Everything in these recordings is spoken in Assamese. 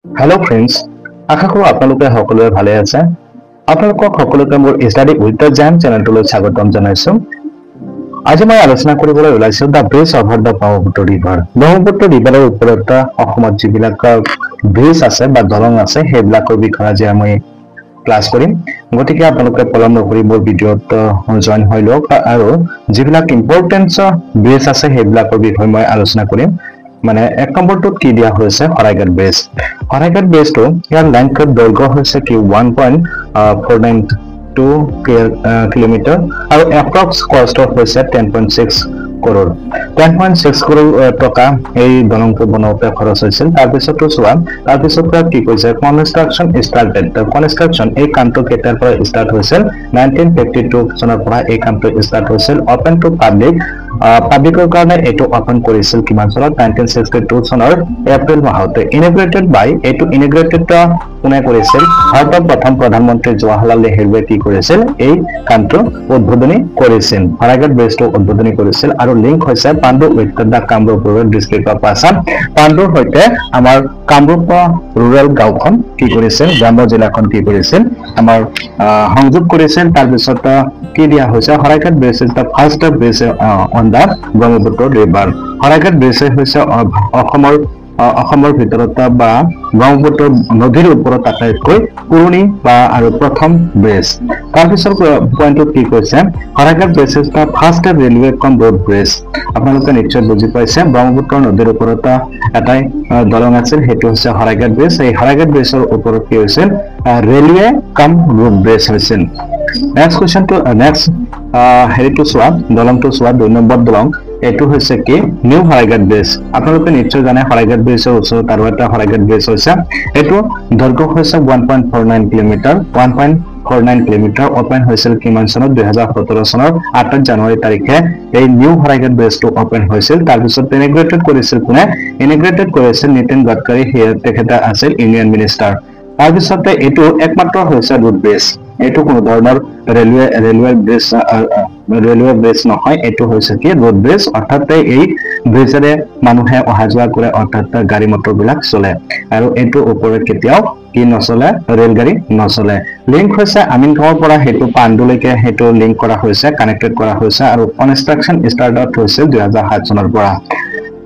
Hello friends, আশা কৰো আপোনালোকে সকলোৱে ভালে আছে। আপোনালোকক সকলোকে মোৰ ষ্টাডি উইথ দ্য জাম চেনেলটোলৈ স্বাগতম জনাইছো। আজি মই আলোচনা কৰিবলৈ ওলাইছো the bridge over the Brahmaputra river. Brahmaputra ৰিভাৰৰ ওপৰত অসমত যিবিলাক ব্ৰিজ আছে বা দলং আছে সেইবিলাকৰ বিষয়ে আজি আমি ক্লাছ কৰিম। গতিকে আপোনালোকে পলম নকৰি মোৰ ভিডিঅ'ত জইন হৈ লওক আৰু যিবিলাক ইম্পৰ্টেন্ট ব্ৰিজ আছে সেইবিলাকৰ বিষয়ে মই আলোচনা কৰিম। মানে এক নম্বৰটোত কি দিয়া হৈছে শৰাইঘাট ব্ৰিজ। শৰাইঘাট ব্ৰিজটো ইয়াৰ লেংথৰ দৈৰ্ঘ্য হৈছে কি 1.492 কিলোমিটাৰ আৰু এপ্ৰক্স কষ্ট হৈছে 10.6 কৰোৰ। 10.6 কৰোৰ টকা এই দলংটো বনাওঁতে খৰচ হৈছিল। তাৰপিছতো চোৱা, তাৰপিছত কি কৈছে কনষ্ট্ৰাকশ্যন ষ্টাৰ্টেড। কনষ্ট্ৰাকশ্যন এই কামটো কেতিয়াৰ পৰা ষ্টাৰ্ট হৈছিল? 1952 চনৰ পৰা এই কামটো ষ্টাৰ্ট হৈছিল। অপেন টু পাব্লিক, পাব্লিকৰ কাৰণে এইটো অপেন কৰিছিল কিমান চনত? 1962 চনৰ এপ্ৰিল মাহতে। ইনগ্ৰেটেড বাই, এইটো ইনগ্ৰেটেড কোনে কৰিছিল? ভাৰতৰ প্ৰথম প্ৰধানমন্ত্ৰী জৱাহৰলাল নেহৰুৱে কি কৰিছিল? এই কামটো উদ্বোধনী কৰিছিল। শৰাইঘাট ব্ৰিজটো উদ্বোধনী কৰিছিল আৰু লিংক হৈছে Pandu with the Kamrup rural district of Assam. পাণ্ডুৰ সৈতে আমাৰ কামৰূপ ৰুৰেল গাঁওখন কি কৰিছিল? গ্ৰাম্য জিলাখন কি কৰিছিল? আমাৰ সংযোগ কৰিছিল। তাৰপিছত কি দিয়া হৈছে? Saraighat bridge is the first bridge on the Brahmaputra river. Saraighat bridge হৈছে অসমৰ ভিতৰত বা ব্ৰহ্মপুত্ৰ নদীৰ ওপৰত আটাইতকৈ পুৰণি বা আৰু প্ৰথম ব্ৰিজ। তাৰপিছত পইণ্টত কি কৈছে? Saraighat bridge is the first railway কাম ৰোড ব্ৰিজ। আপোনালোকে নিশ্চয় বুজি পাইছে, ব্ৰহ্মপুত্ৰ নদীৰ ওপৰত এটাই দলং আছিল, সেইটো হৈছে শৰাইঘাট ব্ৰিজ। এই শৰাইঘাট ব্ৰিজৰ ওপৰত কি হৈছিল? ৰেলৱে কাম ৰোড ব্ৰিজ হৈছিল। নেক্সট কুৱেশ্যনটো, নেক্সট হেৰিটো চোৱা, দলংটো চোৱা, 2 নম্বৰ দলং। এইটো হৈছে কি? New Saraighat bridge. আপোনালোকে নিশ্চয় জানে শৰাইঘাট ব্ৰিজৰ ওচৰত আৰু এটা শৰাইঘাট ব্ৰিজ হৈছে। এইটো দৈৰ্ঘ্য হৈছে 1.49 কিলোমিটাৰ। 1.49 কিলোমিটাৰ। অপেন হৈছিল কিমান চনত? 2017 চনৰ 8 জানুৱাৰী তাৰিখে এই নিউ শৰাইঘাট ব্ৰিজটো অপেন হৈছিল। তাৰপিছত ইনগ্ৰেটেড কৰিছিল কোনে? ইনগ্ৰেটেড কৰিছিল নীতিন গাডকাৰী, তেখেতে আছিল ইউনিয়ন মিনিষ্টাৰ। তাৰপিছতে এইটো একমাত্ৰ হৈছে ৰোড ব্ৰিজ। এইটো কোনো ধৰণৰ ৰেলৱে ব্ৰিজ নহয়, এইটো হৈছে কি? Road bridge. অৰ্থাৎ এই ব্ৰিজেৰে মানুহে অহা যোৱা কৰে, অৰ্থাৎ গাড়ী মটৰ বিলাক চলে আৰু এইটোৰ ওপৰত কেতিয়াও কি নচলে? ৰেলগাড়ী নচলে। লিংক হৈছে আমিনগাঁৱৰ পৰা সেইটো পাণ্ডুলৈকে সেইটো লিংক কৰা হৈছে, কানেক্টেড কৰা হৈছে আৰু কনষ্ট্ৰাকশ্যন ষ্টাৰ্ট হৈছিল 2007 চনৰ পৰা।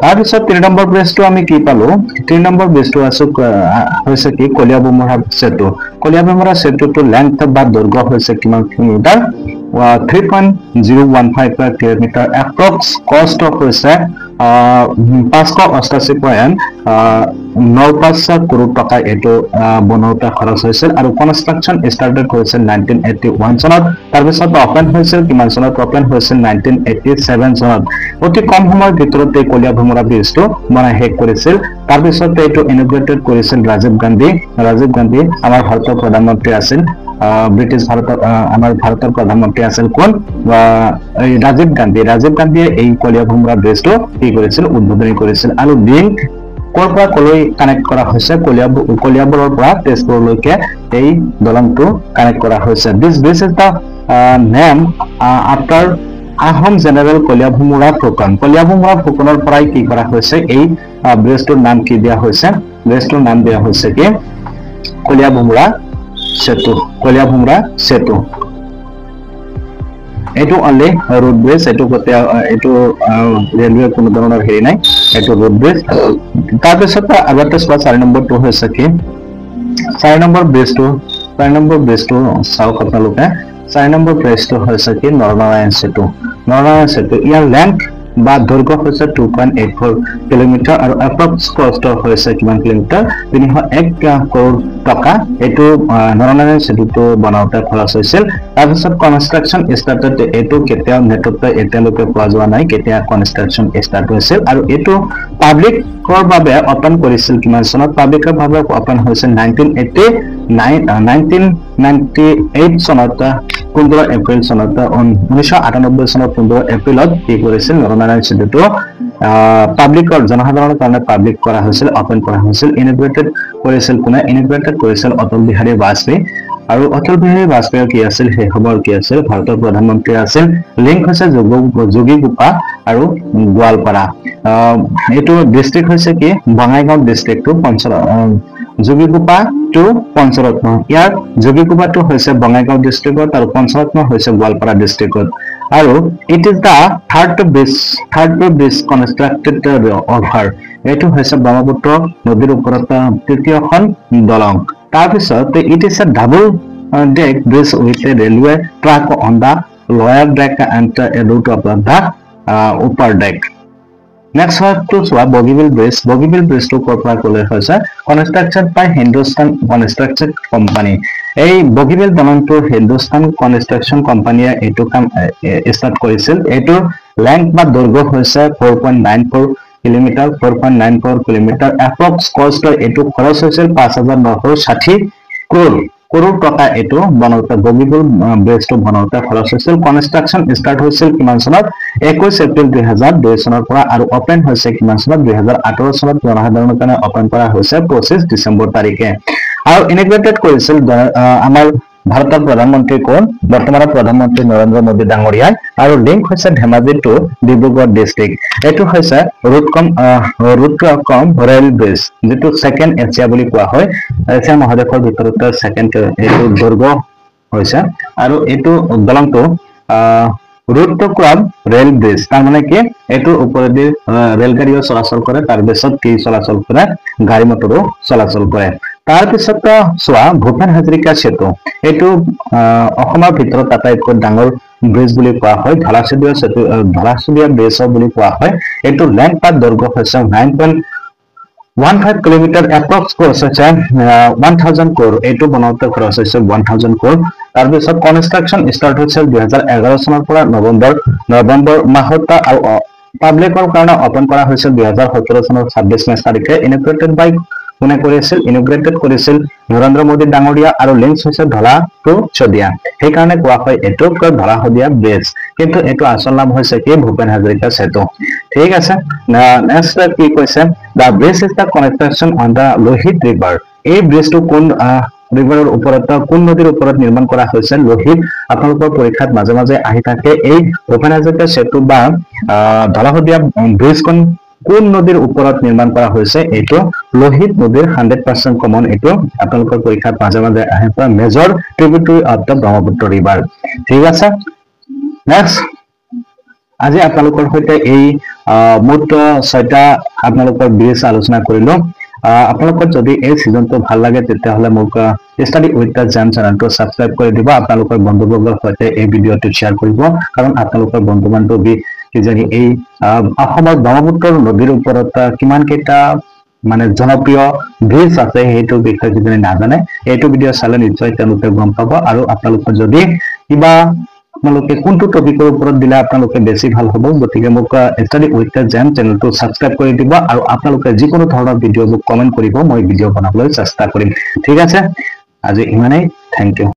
তাৰপিছত 3 নম্বৰ ব্ৰিজটো আমি কি পালো? 3 নম্বৰ ব্ৰিজটো হৈছে কি? কলীয়াভোমোৰা সেতু। কলীয়াভোমোৰা সেতুটো লেংথ বা দৈৰ্ঘ্য হৈছে কিমান কিলোমিটাৰ? 3.015 কিলোমিটাৰ। এপ্ৰক্স কষ্ট হৈছে 588.95 কৰোৰ টকা এইটো বনাওঁতে খৰচ হৈছিল আৰু কনষ্ট্ৰাকশ্যন ষ্টাৰ্টেড হৈছিল 1981 চনত। তাৰপিছত অপেন হৈছিল কিমান চনত? অপেন হৈছিল 1987 চনত। অতি কম সময়ৰ ভিতৰত এই কলীয়াভোমোৰা ব্ৰিজটো বনাই শেষ কৰিছিল। তাৰপিছত এইটো ইনগ্ৰেটেড কৰিছিল ৰাজীৱ গান্ধী। ৰাজীৱ গান্ধী আমাৰ ভাৰতৰ প্ৰধানমন্ত্ৰী আছিল। ব্ৰিটিছ ভাৰতৰ আমাৰ ভাৰতৰ প্ৰধানমন্ত্ৰী আছিল কোন? ৰাজীৱ গান্ধী। ৰাজীৱ গান্ধীয়ে এই কলীয়াভোমোৰা ব্ৰিজটো কি কৰিছিল? উদ্বোধনী কৰিছিল। আৰু লিংক ক'ৰ পৰা ক'লৈ কানেক্ট কৰা হৈছে? কলীয়াবৰৰ পৰা তেজপুৰলৈকে এই দলংটো কানেক্ট কৰা হৈছে। This bridge is the name after Ahom general Kaliabhomora Phukan. Kaliabhomora ফুকনৰ পৰাই কি কৰা হৈছে? এই ব্ৰিজটোৰ নাম কি দিয়া হৈছে? ব্ৰিজটোৰ নাম দিয়া হৈছে কি? কলীয়াভোমোৰা সেতু। কলীয়াভোমোৰা সেতু। এইটো অনলি ৰোড ব্ৰিজ। এইটো ৰেলৱে কোনো ধৰণৰ হেৰি নাই, এইটো ৰোড ব্ৰিজ। তাৰপিছত আগতে চোৱা 4 নম্বৰটো হৈছে কি? 4 নম্বৰ ব্ৰিজটো চাওক আপোনালোকে। 4 নম্বৰ ব্ৰিজটো হৈছে কি? নৰনাৰায়ণ সেতু। নৰনাৰায়ণ সেতু। ইয়াৰ লেংথ বা দৈৰ্ঘ্য হৈছে 2.84 কিলোমিটাৰ আৰু এপ্ৰক্স কষ্ট হৈছে কিমান কিলোমিটাৰ? 301 কৰোৰ টকা এইটো নৰনাৰায়ণ সেতুটো বনাওঁতে খৰচ হৈছিল। তাৰপিছত কনষ্ট্ৰাকশ্যন ষ্টাৰ্টেড। এইটো কেতিয়াও নেটত এতিয়ালৈকে পোৱা যোৱা নাই কেতিয়া কনষ্ট্ৰাকশ্যন ষ্টাৰ্ট হৈছিল। আৰু এইটো পাব্লিকৰ বাবে অপেন কৰিছিল কিমান চনত? পাব্লিকৰ বাবে অপেন হৈছিল 1998 চনত। 15 এপ্ৰিল চনত। 1998 চনৰ 15 এপ্ৰিলত কি কৰিছিল? নৰনাৰায়ণ সেতুটো পাব্লিকৰ জনসাধাৰণৰ কাৰণে পাব্লিক কৰা হৈছিল, অপেন কৰা হৈছিল। ইনগ্ৰেটেড কৰিছিল কোনে? ইনগ্ৰেটেড কৰিছিল অটল বিহাৰী বাজপেয়ী। আৰু অটল বিহাৰী বাজপেয়ীৰ কি আছিল? সেই সময়ৰ কি আছিল? ভাৰতৰ প্ৰধানমন্ত্ৰী আছিল। লিংক হৈছে যোগীঘোপা আৰু গোৱালপাৰা। এইটো ডিষ্ট্ৰিক্ট হৈছে কি? বঙাইগাঁও ডিষ্ট্ৰিক্টটো যোগীঘোপা টু পঞ্চৰত্ন ইয়াৰ যোগীঘোপাটো হৈছে বঙাইগাঁও ডিষ্ট্ৰিক্টত আৰু পঞ্চৰত্ন হৈছে গোৱালপাৰা ডিষ্ট্ৰিক্টত আৰু it is the third bridge constructed over এইটো হৈছে ব্ৰহ্মপুত্ৰ নদীৰ ওপৰত তৃতীয়খন দলং তাৰপিছত it is a double deck bridge with a railway track on the lower deck and a route of the upper deck. Next to Bogeyville Bridge to corporate construction by Hindustan Construction Company. A Bogeyville belong to Hindustan Construction Company. Eto kam start korisil. Eto length ba durgo hoise 4.94 kilometer. 4.94 kilometer. Approx cost eto kharos hoisil 5,960 crore. কरोड़ टका एटो बनाउते बगीबल ब्रिज तो बनाउते खरच হৈছিল কনস্ট্রাকশন স্টাर्ट হৈছিল কিমান সনত 21 এপ্ৰিল 2002 সনৰ পৰা আৰু ওপেন হৈছে কিমান সনত 2018 সনত জনসাধাৰণৰ কাৰণে ওপেন কৰা হৈছে 25 ডিসেম্বৰ তাৰিখে আৰু ইনগ্ৰেটেড কৰিছিল আমাৰ ভাৰতৰ প্ৰধানমন্ত্ৰী কোন বৰ্তমানৰ প্ৰধানমন্ত্ৰী নৰেন্দ্ৰ মোদী ডাঙৰীয়া আৰু লিংক হৈছে ধেমাজি টু ডিব্ৰুগড় ডিস্ট্ৰিক্ট এটো হৈছে ৰুটকম ৰেল ব্ৰিজ যেটো সেকেন্ড এছিয়া বুলি কোৱা হয় এছিয়া মহাদেশৰ ভিতৰত সেকেন্ড এটো দৈৰ্ঘ্য হৈছে আৰু এটো দলংটো ৰুটকম ৰেল ব্ৰিজ তাৰ মানে কি এটো ওপৰেদি ৰেল গাড়ীও চলাচল কৰে তাৰ পিছত কি চলাচল কৰে গাড়ী মটৰো চলাচল কৰে তাৰ পিছত সোৱা ভূপেন হাজৰিকা সেতু এটো অসমৰ ভিতৰত আটাইতকৈ ডাঙৰ ব্ৰিজ বুলি কোৱা হয় ধলাচুদিয়া ব্ৰিজ বুলি কোৱা হয় এটো লেন্থ বা দৈৰ্ঘ্য হৈছে 9.15 কিলোমিটাৰ এপ্ৰক্স cost আছে 1000 crore এটো বনাওতে খৰচ হৈছে 1000 crore তাৰ পিছত কনস্ট্ৰাকশন স্টাৰ্ট হৈছিল 2011 চনৰ পৰা নৱেম্বৰ মাহত আৰু পাব্লিকৰ কাৰণে ওপেন কৰা হৈছিল 2017 চনৰ 26 মে তাৰিখে ইনগ্ৰেটেড বাই কোনে কৰিছিল নৰেন্দ্ৰ মোদী ডাঙৰীয়া আৰু লিংক হৈছে ধলা টু চদিয়া সেই কাৰণে কোৱা হয় এটো ধলা হদিয়া ব্ৰিজ কিন্তু এটো আসল নাম হৈছে কি ভূপেন হাজৰিকা সেতু ঠিক আছে নেক্সট কি কৈছে the bridge is the construction on the Lohit river এই ব্ৰিজটো কোন ৰিভাৰৰ ওপৰত কোন নদীৰ ওপৰত নিৰ্মাণ কৰা হৈছে লোহিত আপোনালোকৰ পৰীক্ষাত মাজে মাজে আহি থাকে এই ভূপেন হাজৰিকা সেতু বা ধলাহদিয়া ব্ৰিজখন কোন নদীৰ ওপৰত নিৰ্মাণ কৰা হৈছে এটো লোহিত নদীৰ 100% কমন এটো আপোনালোকৰ পৰীক্ষাত মাজে মাজে আহে পৰা major tributary of the Brahmaputra river ঠিক আছে নেক্সট আজি আপোনালোকৰ সৈতে এই মুঠ 6টা আপোনালোকৰ ব্ৰিজ আলোচনা কৰিলো আপোনালোকৰ যদি এই সিজনটো ভাল লাগে তেতিয়া হলে মোক ষ্টাডি উইথ দা জাম চেনেলটো সাবস্ক্ৰাইব কৰি দিব আপোনালোকৰ বন্ধুবৰ্গৰ সৈতে এই ভিডিঅটো শেয়াৰ কৰিব কাৰণ আপোনালোকৰ বন্ধু বান্ধৱী কিজানি এই অসমৰ ব্ৰহ্মপুত্ৰ নদীৰ ওপৰত কিমান কেইটা মানে জনপ্ৰিয় ব্ৰিজ আছে হেতু বিষয়ে কিজানি নাজানে এইটো ভিডিঅ চালে নিশ্চয় তেওঁলোকে গম পাব আৰু আপোনালোকৰ যদি কিবা আপোনালোকে কোনটো টপিকৰ ওপৰত দিলে আপোনালোকে বেছি ভাল হ'ব গতিকে মোক ষ্টাডি উইথ দা জাম চেনেলটো সাবস্ক্ৰাইব কৰি দিব আৰু আপোনালোকে যিকোনো ধৰণৰ ভিডিঅ' মোক কমেন্ট কৰিব মই ভিডিঅ' বনাবলৈ চেষ্টা কৰিম ঠিক আছে আজি ইমানেই থ্যাংক ইউ